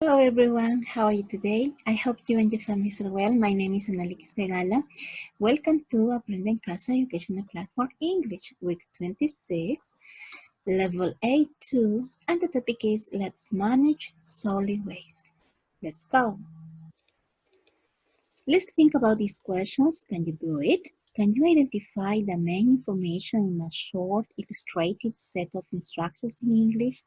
Hello everyone, how are you today? I hope you and your families are well. My name is Analix Pegala. Welcome to Aprende en Casa Educational Platform English, week 26, level A2, and the topic is Let's Manage Solid Waste. Let's go. Let's think about these questions. Can you do it? Can you identify the main information in a short, illustrated set of instructions in English?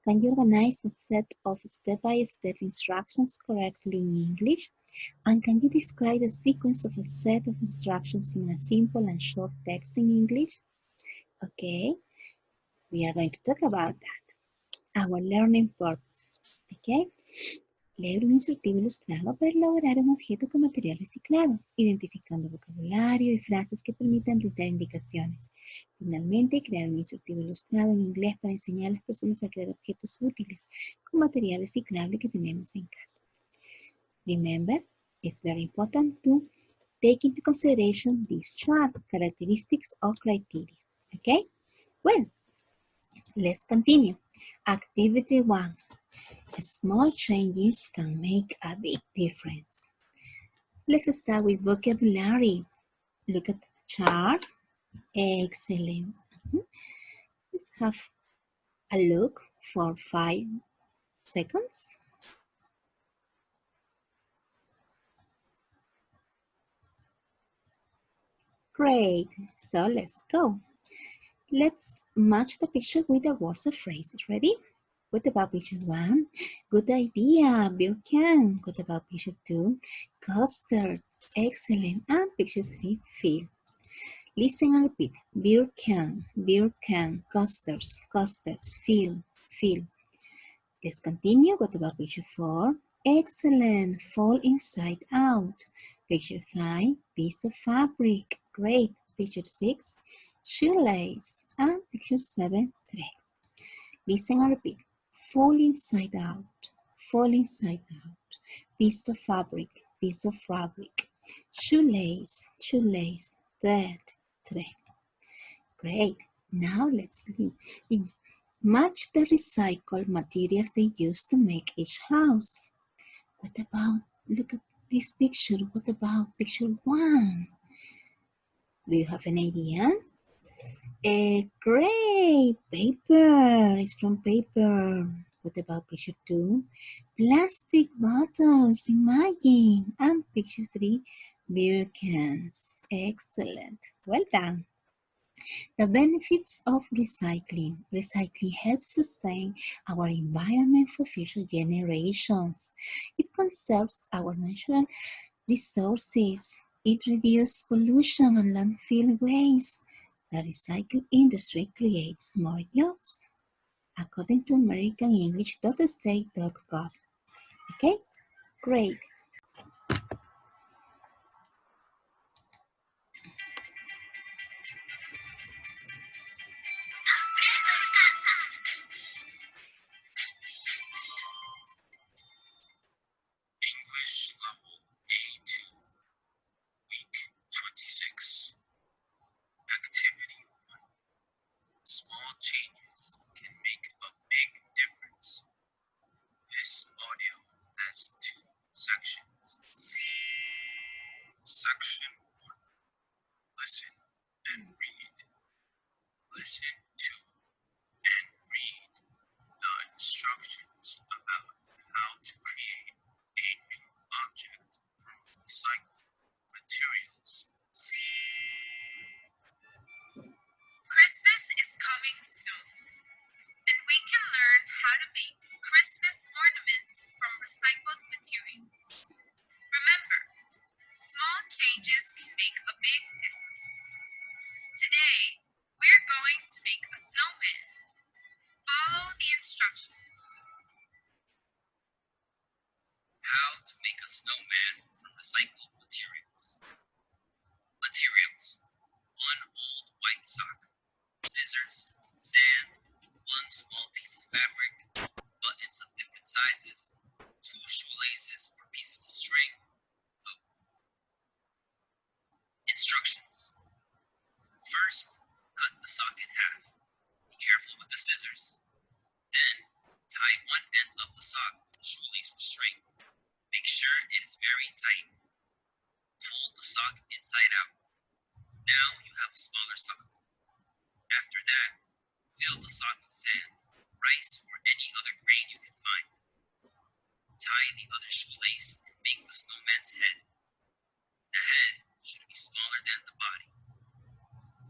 Can you organize a set of step-by-step instructions correctly in English? And can you describe the sequence of a set of instructions in a simple and short text in English? Okay, we are going to talk about that. Our learning purpose. Okay, leer un instructivo ilustrado para elaborar un objeto con material reciclado, identificando vocabulario y frases que permitan brindar indicaciones. Finalmente, crear un instructivo ilustrado en inglés para enseñar a las personas a crear objetos útiles con material reciclable que tenemos en casa. Remember, it's very important to take into consideration these chart characteristics or criteria. Okay? Well, let's continue. Activity 1. Small changes can make a big difference. Let's start with vocabulary. Look at the chart. Excellent. Let's have a look for 5 seconds. Great. So let's go. Let's match the picture with the words or phrases. Ready? What about picture 1? Good idea, beer can. What about picture 2? Custard. Excellent. And picture 3, feel. Listen and repeat. Beer can, custards, feel. Let's continue. What about picture 4? Excellent. Fall inside out. Picture 5, piece of fabric. Great. Picture 6, shoelace. And picture 7, thread. Listen and repeat. Fall inside out. Fall inside out. Piece of fabric. Shoelace. Thread. Great. Now let's match the recycled materials they use to make each house. What about, look at this picture. What about picture 1? Do you have an idea? Great, paper. It's from paper. What about picture 2? Plastic bottles, imagine. And picture 3, beer cans. Excellent. Well done. The benefits of recycling. Recycling helps sustain our environment for future generations. It conserves our natural resources. It reduces pollution and landfill waste. The recycling industry creates more jobs, according to AmericanEnglish.state.gov. Okay, great. English level A2, week 26. Activity 1. Small changes can make a big difference. This audio has 2 sections. Section 1. Listen and read. Listen to and read the instructions about how to create a new object from recycled materials. Christmas is coming soon, and we can learn how to make Christmas ornaments from recycled materials. Remember, small changes can make a big difference. Today, we're going to make a snowman. Follow the instructions. How to make a snowman from recycled materials. Materials: 1 old white sock, scissors, sand, 1 small piece of fabric, buttons of different sizes, 2 shoelaces or pieces of string, glue. Instructions. First, cut the sock in half. Be careful with the scissors. Then, tie one end of the sock with the shoelace is very tight. Fold the sock inside out. Now you have a smaller sock. After that, fill the sock with sand, rice, or any other grain you can find. Tie the other shoelace and make the snowman's head. The head should be smaller than the body.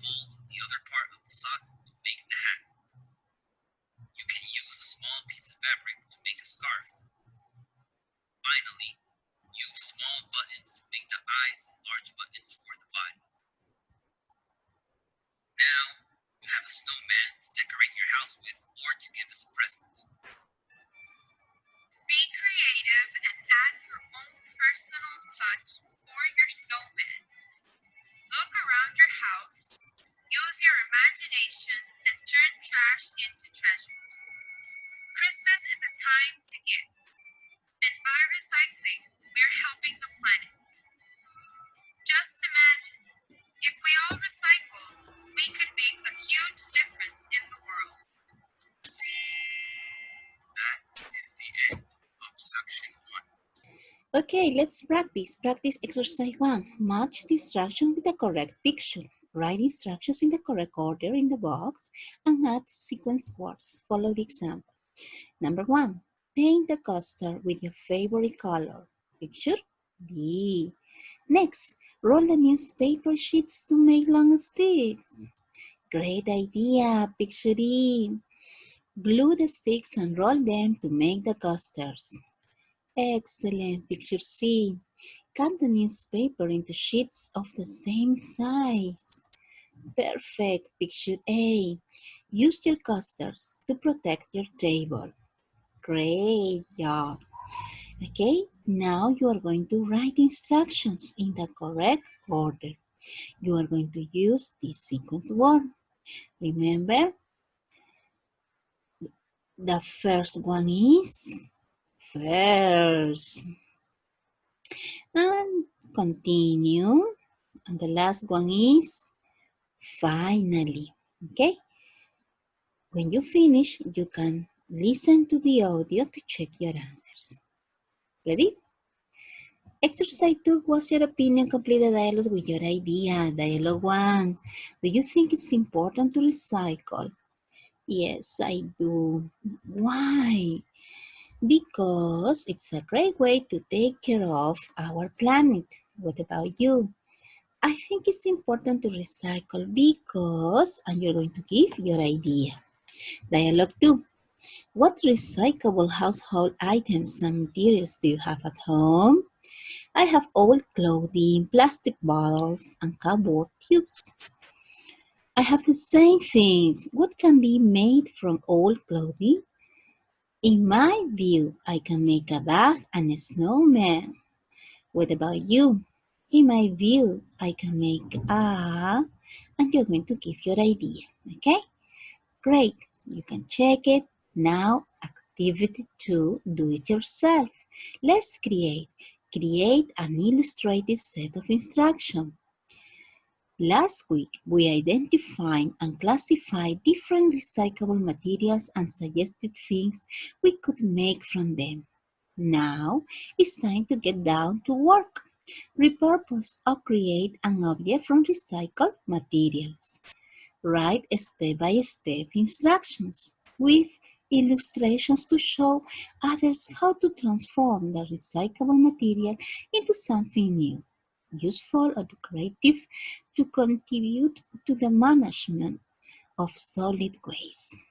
Fold the other part of the sock to make the hat. You can use a small piece of fabric to make a scarf. Finally, use small buttons to make the eyes and large buttons for the body. Now, you have a snowman to decorate your house with or to give as a present. Be creative and add your own personal touch for your snowman. Look around your house, use your imagination, and turn trash into treasures. Christmas is a time to give, and by recycling, we're helping the planet. Just imagine, if we all recycled, we could make a huge difference in the world. That is the end of section 1. Okay, let's practice. Practice exercise 1. Match the instruction with the correct picture. Write instructions in the correct order in the box and add sequence words. Follow the example. Number 1. Paint the coaster with your favorite color. Picture B. Next, roll the newspaper sheets to make long sticks. Great idea. Picture E. Glue the sticks and roll them to make the coasters. Excellent. Picture C. Cut the newspaper into sheets of the same size. Perfect. Picture A. Use your coasters to protect your table. Great job. Okay, now you are going to write instructions in the correct order. You are going to use this sequence word. Remember, the first one is first. And continue. And the last one is finally. Okay? When you finish, you can listen to the audio to check your answers. Ready? Exercise 2, what's your opinion? Complete the dialogue with your idea. Dialogue 1, do you think it's important to recycle? Yes, I do. Why? Because it's a great way to take care of our planet. What about you? I think it's important to recycle because, and you're going to give your idea. Dialogue 2. What recyclable household items and materials do you have at home? I have old clothing, plastic bottles, and cardboard tubes. I have the same things. What can be made from old clothing? In my view, I can make a bag and a snowman. What about you? In my view, I can make a... And you're going to give your idea, okay? Great, you can check it. Now, activity 2, do it yourself. Let's create an illustrated set of instructions. Last week, we identified and classified different recyclable materials and suggested things we could make from them. Now, it's time to get down to work. Repurpose or create an object from recycled materials. Write step-by-step instructions with illustrations to show others how to transform the recyclable material into something new, useful or creative to contribute to the management of solid waste.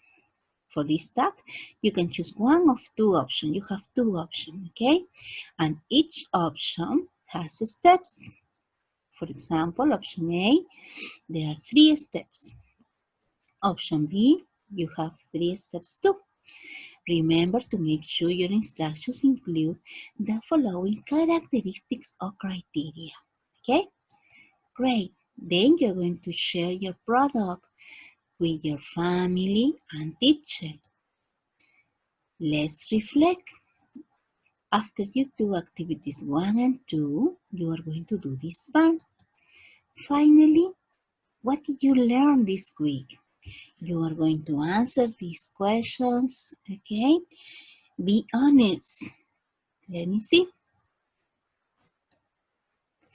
For this task, you can choose one of two options. You have two options, okay? And each option has steps. For example, option A, there are 3 steps. Option B, you have 3 steps too. Remember to make sure your instructions include the following characteristics or criteria. Okay? Great. Then you're going to share your product with your family and teacher. Let's reflect. After you do activities 1 and 2, you are going to do this part. Finally, what did you learn this week? You are going to answer these questions, okay? Be honest. Let me see.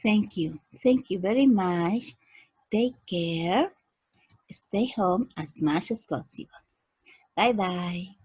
Thank you. Thank you very much. Take care. Stay home as much as possible. Bye-bye.